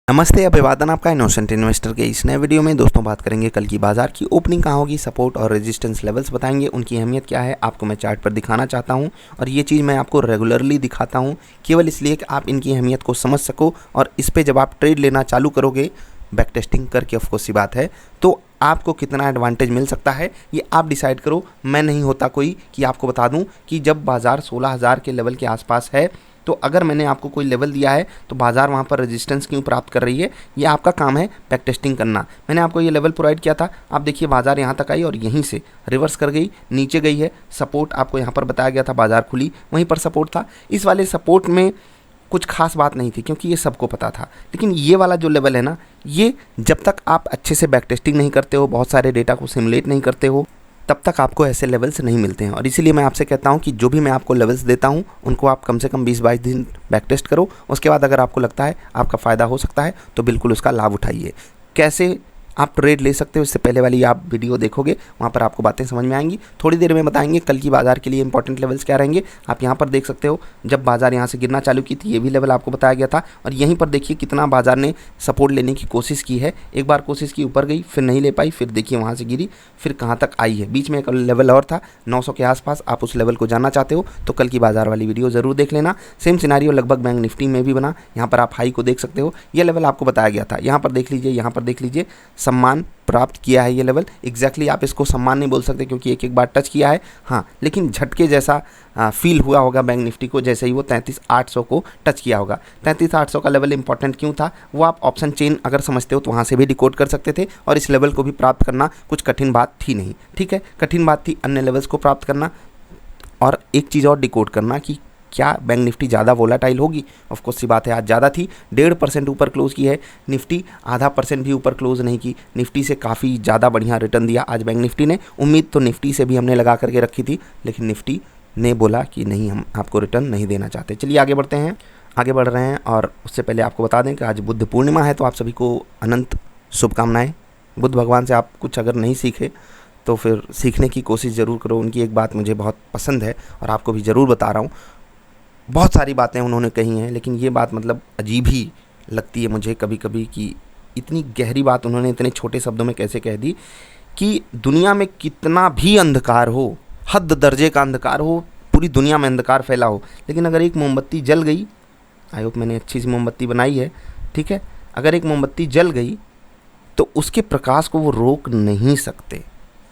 नमस्ते, अभिवादन आपका इनोसेंट इन्वेस्टर के इस नए वीडियो में। दोस्तों, बात करेंगे कल की बाजार की ओपनिंग कहाँ होगी, सपोर्ट और रेजिस्टेंस लेवल्स बताएंगे, उनकी अहमियत क्या है आपको मैं चार्ट पर दिखाना चाहता हूँ। और ये चीज़ मैं आपको रेगुलरली दिखाता हूँ केवल इसलिए कि आप इनकी अहमियत को समझ सको। और इस पर जब आप ट्रेड लेना चालू करोगे बैक टेस्टिंग करके, ऑफकोर्स सी बात है, तो आपको कितना एडवांटेज मिल सकता है ये आप डिसाइड करो। मैं नहीं होता कोई कि आपको बता दूं कि जब बाज़ार 16,000 के लेवल के आसपास है तो अगर मैंने आपको कोई लेवल दिया है तो बाज़ार वहाँ पर रेजिस्टेंस क्यों प्राप्त कर रही है, ये आपका काम है बैक टेस्टिंग करना। मैंने आपको ये लेवल प्रोवाइड किया था, आप देखिए बाज़ार यहाँ तक आई और यहीं से रिवर्स कर गई, नीचे गई है। सपोर्ट आपको यहाँ पर बताया गया था, बाज़ार खुली वहीं पर सपोर्ट था। इस वाले सपोर्ट में कुछ खास बात नहीं थी क्योंकि ये सबको पता था। लेकिन ये वाला जो लेवल है ना, ये जब तक आप अच्छे से बैक टेस्टिंग नहीं करते हो, बहुत सारे डेटा को सिमुलेट नहीं करते हो, तब तक आपको ऐसे लेवल्स नहीं मिलते हैं। और इसीलिए मैं आपसे कहता हूं कि जो भी मैं आपको लेवल्स देता हूं उनको आप कम से कम 20-22 दिन बैक टेस्ट करो। उसके बाद अगर आपको लगता है आपका फ़ायदा हो सकता है तो बिल्कुल उसका लाभ उठाइए। कैसे आप ट्रेड ले सकते हो, इससे पहले वाली आप वीडियो देखोगे, वहाँ पर आपको बातें समझ में आएंगी। थोड़ी देर में बताएंगे कल की बाज़ार के लिए इंपॉर्टेंट लेवल्स क्या रहेंगे। आप यहाँ पर देख सकते हो, जब बाज़ार यहाँ से गिरना चालू की थी ये भी लेवल आपको बताया गया था। और यहीं पर देखिए कितना बाज़ार ने सपोर्ट लेने की कोशिश की है। एक बार कोशिश की, ऊपर गई, फिर नहीं ले पाई, फिर देखिए वहाँ से गिरी, फिर कहाँ तक आई है। बीच में एक लेवल और था 900 के आसपास। आप उस लेवल को जानना चाहते हो तो कल की बाज़ार वाली वीडियो ज़रूर देख लेना। सेम सिनारियो लगभग बैंक निफ्टी में भी बना। यहाँ पर आप हाई को देख सकते हो, ये लेवल आपको बताया गया था। यहाँ पर देख लीजिए, यहाँ पर देख लीजिए, सम्मान प्राप्त किया है ये लेवल। एग्जैक्टली आप इसको सम्मान नहीं बोल सकते क्योंकि एक एक बार टच किया है, हाँ, लेकिन झटके जैसा फील हुआ होगा बैंक निफ्टी को जैसे ही वो 33,800 को टच किया होगा। 33,800 का लेवल इंपॉर्टेंट क्यों था, वो आप ऑप्शन चेन अगर समझते हो तो वहाँ से भी डिकोड कर सकते थे। और इस लेवल को भी प्राप्त करना कुछ कठिन बात थी नहीं, ठीक है। कठिन बात थी अन्य लेवल्स को प्राप्त करना और एक चीज़ और डिकोड करना कि क्या बैंक निफ्टी ज़्यादा वोलाटाइल होगी। ऑफकोर्स सी बात है, आज ज़्यादा थी, 1.5% ऊपर क्लोज की है निफ्टी, 0.5% भी ऊपर क्लोज नहीं की। निफ्टी से काफ़ी ज़्यादा बढ़िया रिटर्न दिया आज बैंक निफ्टी ने। उम्मीद तो निफ्टी से भी हमने लगा करके रखी थी, लेकिन निफ्टी ने बोला कि नहीं, हम आपको रिटर्न नहीं देना चाहते। चलिए आगे बढ़ते हैं, आगे बढ़ रहे हैं। और उससे पहले आपको बता दें कि आज बुद्ध पूर्णिमा है, तो आप सभी को अनंत शुभकामनाएँ। बुद्ध भगवान से आप कुछ अगर नहीं सीखे तो फिर सीखने की कोशिश ज़रूर करो। उनकी एक बात मुझे बहुत पसंद है और आपको भी ज़रूर बता रहा हूँ। बहुत सारी बातें उन्होंने कही हैं, लेकिन ये बात मतलब अजीब ही लगती है मुझे कभी कभी कि इतनी गहरी बात उन्होंने इतने छोटे शब्दों में कैसे कह दी कि दुनिया में कितना भी अंधकार हो, हद दर्जे का अंधकार हो, पूरी दुनिया में अंधकार फैला हो, लेकिन अगर एक मोमबत्ती जल गई, आई होप मैंने अच्छी सी मोमबत्ती बनाई है, ठीक है, अगर एक मोमबत्ती जल गई तो उसके प्रकाश को वो रोक नहीं सकते।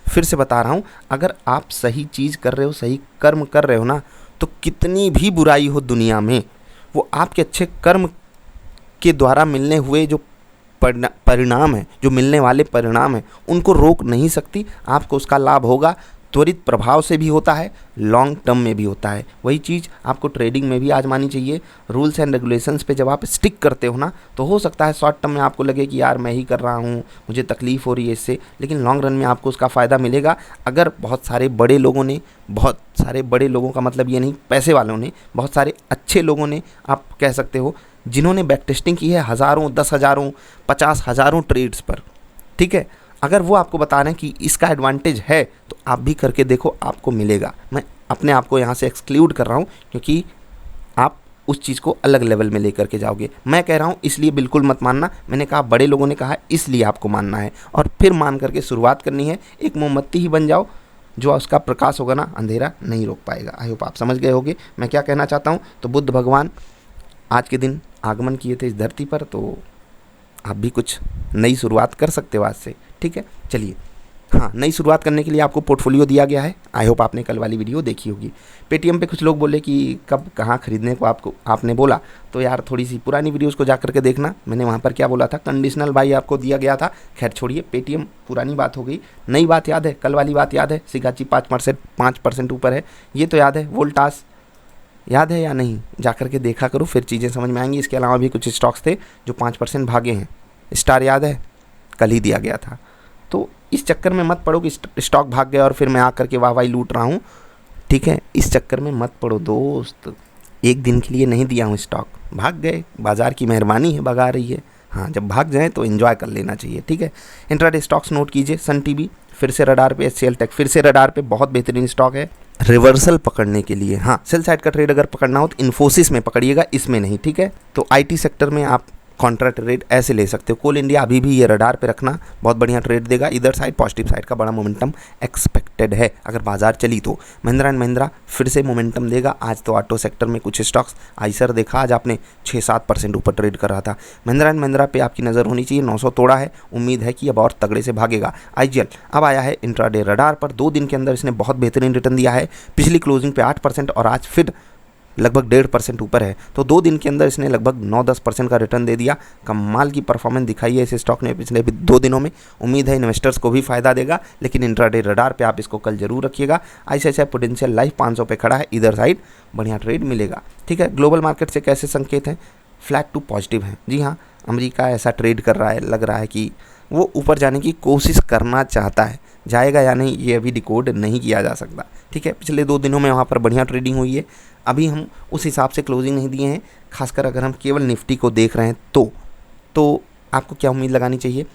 फिर से बता रहा हूँ, अगर आप सही चीज़ कर रहे हो, सही कर्म कर रहे हो ना, तो कितनी भी बुराई हो दुनिया में, वो आपके अच्छे कर्म के द्वारा मिलने हुए जो परिणाम है, जो मिलने वाले परिणाम हैं, उनको रोक नहीं सकती। आपको उसका लाभ होगा, त्वरित प्रभाव से भी होता है, लॉन्ग टर्म में भी होता है। वही चीज़ आपको ट्रेडिंग में भी आजमानी चाहिए। रूल्स एंड रेगुलेशंस पे जब आप स्टिक करते हो ना, तो हो सकता है शॉर्ट टर्म में आपको लगे कि यार मैं ही कर रहा हूँ, मुझे तकलीफ़ हो रही है इससे, लेकिन लॉन्ग रन में आपको उसका फ़ायदा मिलेगा। अगर बहुत सारे बड़े लोगों ने, बहुत सारे बड़े लोगों का मतलब ये नहीं पैसे वालों ने, बहुत सारे अच्छे लोगों ने, आप कह सकते हो, जिन्होंने बैक टेस्टिंग की है हज़ारों, 10,000, 50,000 ट्रेड्स पर, ठीक है, अगर वो आपको बता रहे हैं कि इसका एडवांटेज है तो आप भी करके देखो, आपको मिलेगा। मैं अपने आप को यहाँ से एक्सक्लूड कर रहा हूँ क्योंकि आप उस चीज़ को अलग लेवल में लेकर के जाओगे। मैं कह रहा हूँ इसलिए बिल्कुल मत मानना। मैंने कहा बड़े लोगों ने कहा इसलिए आपको मानना है और फिर मान करके शुरुआत करनी है। एक मोमबत्ती ही बन जाओ, जो उसका प्रकाश होगा ना, अंधेरा नहीं रोक पाएगा। आई होप आप समझ गए होगे मैं क्या कहना चाहता हूँ। तो बुद्ध भगवान आज के दिन आगमन किए थे इस धरती पर, तो आप भी कुछ नई शुरुआत कर सकते हो आज से, ठीक है। चलिए, हाँ, नई शुरुआत करने के लिए आपको पोर्टफोलियो दिया गया है। आई होप आपने कल वाली वीडियो देखी होगी। पेटीएम पे कुछ लोग बोले कि कब कहाँ खरीदने को आपने बोला, तो यार थोड़ी सी पुरानी वीडियोस को जा करके देखना। मैंने वहाँ पर क्या बोला था, कंडीशनल बाई आपको दिया गया था। खैर छोड़िए, पेटीएम पुरानी बात हो गई। नई बात याद है, कल वाली बात याद है, सिगाची 5% ऊपर है, ये तो याद है। वोल्टास याद है या नहीं, जा कर के देखा करो, फिर चीज़ें समझ में आएंगी। इसके अलावा भी कुछ स्टॉक्स थे जो 5% भागे हैं। स्टार याद है, कल ही दिया गया था। तो इस चक्कर में मत पड़ो कि स्टॉक भाग गया और फिर मैं आकर के वाह लूट रहा हूँ, ठीक है। इस चक्कर में मत पड़ो दोस्त। एक दिन के लिए नहीं दिया हूँ, स्टॉक भाग गए, बाज़ार की मेहरबानी है, भगा रही है। हाँ, जब भाग जाएँ तो एंजॉय कर लेना चाहिए, ठीक है। इंट्राडे स्टॉक्स नोट कीजिए, सन टीवी फिर से रडार पे, एचसीएल टेक फिर से रडार पे, बहुत बेहतरीन स्टॉक है रिवर्सल पकड़ने के लिए। हाँ, सेल साइड का ट्रेड अगर पकड़ना हो तो इन्फोसिस में पकड़िएगा, इसमें नहीं, ठीक है। तो आईटी सेक्टर में आप कॉन्ट्रा ट्रेड ऐसे ले सकते हो। कोल इंडिया अभी भी ये रडार पे रखना, बहुत बढ़िया ट्रेड देगा। इधर साइड पॉजिटिव साइड का बड़ा मोमेंटम एक्सपेक्टेड है अगर बाजार चली तो। महिंद्रा एंड महिंद्रा फिर से मोमेंटम देगा। आज तो ऑटो सेक्टर में कुछ स्टॉक्स, आइसर देखा आज आपने 6-7% ऊपर ट्रेड कर रहा था। महिंद्रा एंड महिंद्रा पे आपकी नज़र होनी चाहिए, 900 तोड़ा है, उम्मीद है कि अब और तगड़े से भागेगा। आईजीएल अब आया है इंट्राडे रडार पर, 2 दिन के अंदर इसने बहुत बेहतरीन रिटर्न दिया है। पिछली क्लोजिंग पे 8% और आज फिर लगभग 1.5% ऊपर है, तो 2 दिन के अंदर इसने लगभग 9-10% का रिटर्न दे दिया। कमाल की परफॉर्मेंस दिखाई है इस स्टॉक ने पिछले 2 दिनों में। उम्मीद है इन्वेस्टर्स को भी फायदा देगा, लेकिन इंट्राडे रडार पे आप इसको कल जरूर रखिएगा। आईसीआईसीआई प्रूडेंशियल लाइफ 500 पे खड़ा है, इधर साइड बढ़िया ट्रेड मिलेगा। ठीक है, ग्लोबल मार्केट से कैसे संकेत हैं? फ्लैट टू पॉजिटिव हैं। जी हाँ, अमेरिका ऐसा ट्रेड कर रहा है, लग रहा है कि वो ऊपर जाने की कोशिश करना चाहता है। जाएगा या नहीं ये अभी डिकोड नहीं किया जा सकता। ठीक है, पिछले 2 दिनों में वहाँ पर बढ़िया ट्रेडिंग हुई है। अभी हम उस हिसाब से क्लोजिंग नहीं दिए हैं, खासकर अगर हम केवल निफ्टी को देख रहे हैं तो आपको क्या उम्मीद लगानी चाहिए?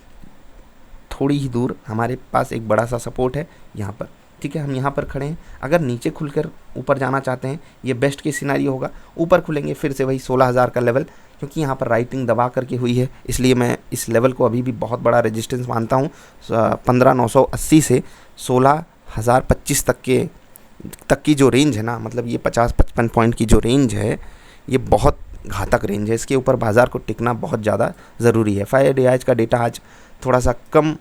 थोड़ी ही दूर हमारे पास एक बड़ा सा सपोर्ट है यहाँ पर। ठीक है, हम यहाँ पर खड़े हैं। अगर नीचे खुलकर ऊपर जाना चाहते हैं, ये बेस्ट के सिनारियो होगा। ऊपर खुलेंगे फिर से वही 16,000 का लेवल, क्योंकि यहाँ पर राइटिंग दबा करके हुई है, इसलिए मैं इस लेवल को अभी भी बहुत बड़ा रेजिस्टेंस मानता हूँ। 15,980 से 16,025 तक की जो रेंज है ना, मतलब ये 50-55 पॉइंट की जो रेंज है, ये बहुत घातक रेंज है। इसके ऊपर बाजार को टिकना बहुत ज़्यादा ज़रूरी है। 5 डेज का डेटा आज थोड़ा सा कम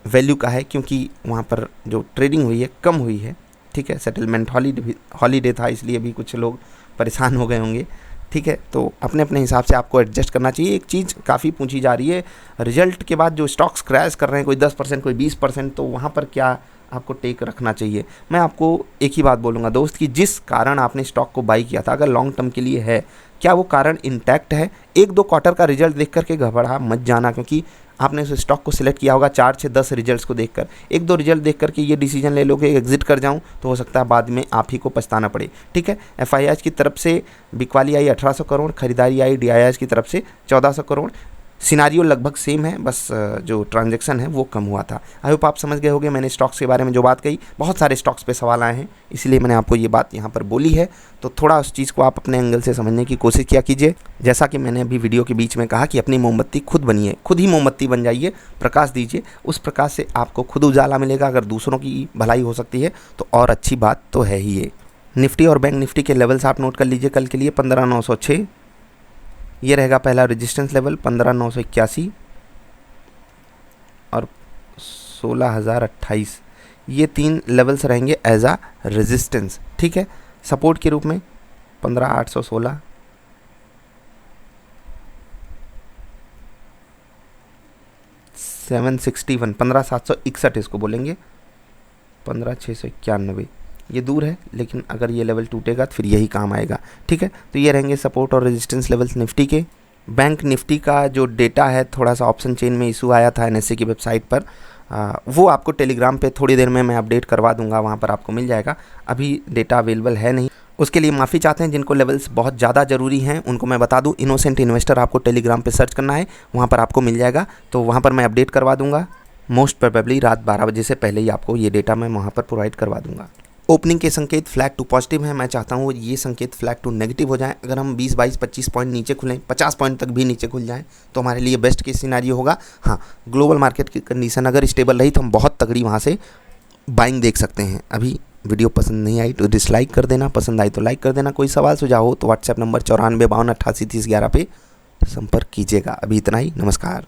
वैल्यू का है, क्योंकि वहाँ पर जो ट्रेडिंग हुई है कम हुई है। ठीक है, सेटलमेंट हॉलीडे था, इसलिए भी कुछ लोग परेशान हो गए होंगे। ठीक है, तो अपने अपने हिसाब से आपको एडजस्ट करना चाहिए। एक चीज़ काफ़ी पूछी जा रही है, रिजल्ट के बाद जो स्टॉक्स क्रैश कर रहे हैं, कोई 10% कोई 20%, तो वहाँ पर क्या आपको टेक रखना चाहिए? मैं आपको एक ही बात बोलूँगा दोस्त, कि जिस कारण आपने स्टॉक को बाई किया था, अगर लॉन्ग टर्म के लिए है, क्या वो कारण इंटैक्ट है? 1-2 क्वार्टर का रिजल्ट देख करके घबरा मत जाना, क्योंकि आपने उस स्टॉक को सिलेक्ट किया होगा 4-6-10 रिजल्ट्स को देखकर। 1-2 रिजल्ट देख करके ये डिसीजन ले लो कि एग्जिट कर जाऊं, तो हो सकता है बाद में आप ही को पछताना पड़े। ठीक है, एफआईआईज की तरफ से बिकवाली आई 1800 करोड़, खरीदारी आई डीआईआईज की तरफ से 1400 करोड़। सिनारियो लगभग सेम है, बस जो ट्रांजैक्शन है वो कम हुआ था। आई होप आप समझ गए होंगे मैंने स्टॉक्स के बारे में जो बात कही। बहुत सारे स्टॉक्स पे सवाल आए हैं, इसलिए मैंने आपको ये बात यहाँ पर बोली है, तो थोड़ा उस चीज़ को आप अपने एंगल से समझने की कोशिश किया कीजिए। जैसा कि मैंने अभी वीडियो के बीच में कहा कि अपनी मोमबत्ती खुद बनिए, खुद ही मोमबत्ती बन जाइए, प्रकाश दीजिए। उस प्रकाश से आपको खुद उजाला मिलेगा। अगर दूसरों की भलाई हो सकती है तो और अच्छी बात तो है ही ये। निफ्टी और बैंक निफ्टी के लेवल्स आप नोट कर लीजिए कल के लिए। 15,906 ये रहेगा पहला रेजिस्टेंस लेवल, 15,981 और 16,028, ये 3 लेवल्स रहेंगे एज आ रेजिस्टेंस। ठीक है, सपोर्ट के रूप में 15,816, 761, 15,761 इसको बोलेंगे, 15,691, ये दूर है, लेकिन अगर ये लेवल टूटेगा तो फिर यही काम आएगा। ठीक है, तो ये रहेंगे सपोर्ट और रेजिस्टेंस लेवल्स निफ्टी के। बैंक निफ्टी का जो डेटा है, थोड़ा सा ऑप्शन चेन में इशू आया था एनएससी की वेबसाइट पर, वो आपको टेलीग्राम पे थोड़ी देर में मैं अपडेट करवा दूंगा, वहाँ पर आपको मिल जाएगा। अभी डेटा अवेलेबल है नहीं, उसके लिए माफ़ी चाहते हैं। जिनको लेवल्स बहुत ज़्यादा ज़रूरी हैं उनको मैं बता दूं, इनोसेंट इन्वेस्टर आपको टेलीग्राम पे सर्च करना है, वहाँ पर आपको मिल जाएगा, तो वहाँ पर मैं अपडेट करवा दूंगा। मोस्ट प्रोबेबली रात 12 बजे से पहले ही आपको ये डेटा मैं वहाँ पर प्रोवाइड करवा दूंगा। ओपनिंग के संकेत फ्लैट टू पॉजिटिव हैं, मैं चाहता हूँ ये संकेत फ्लैट टू नेगेटिव हो जाएं। अगर हम 20, 22, 25 पॉइंट नीचे खुलें, 50 पॉइंट तक भी नीचे खुल जाएं, तो हमारे लिए बेस्ट केस सिनेरियो होगा। हाँ, ग्लोबल मार्केट की कंडीशन अगर स्टेबल रही तो हम बहुत तगड़ी वहाँ से बाइंग देख सकते हैं। अभी वीडियो पसंद नहीं आई तो डिसलाइक कर देना, पसंद आई तो लाइक कर देना। कोई सवाल सुझाव हो तो व्हाट्सएप नंबर 94 52 88 30 11 पे संपर्क कीजिएगा। अभी इतना ही, नमस्कार।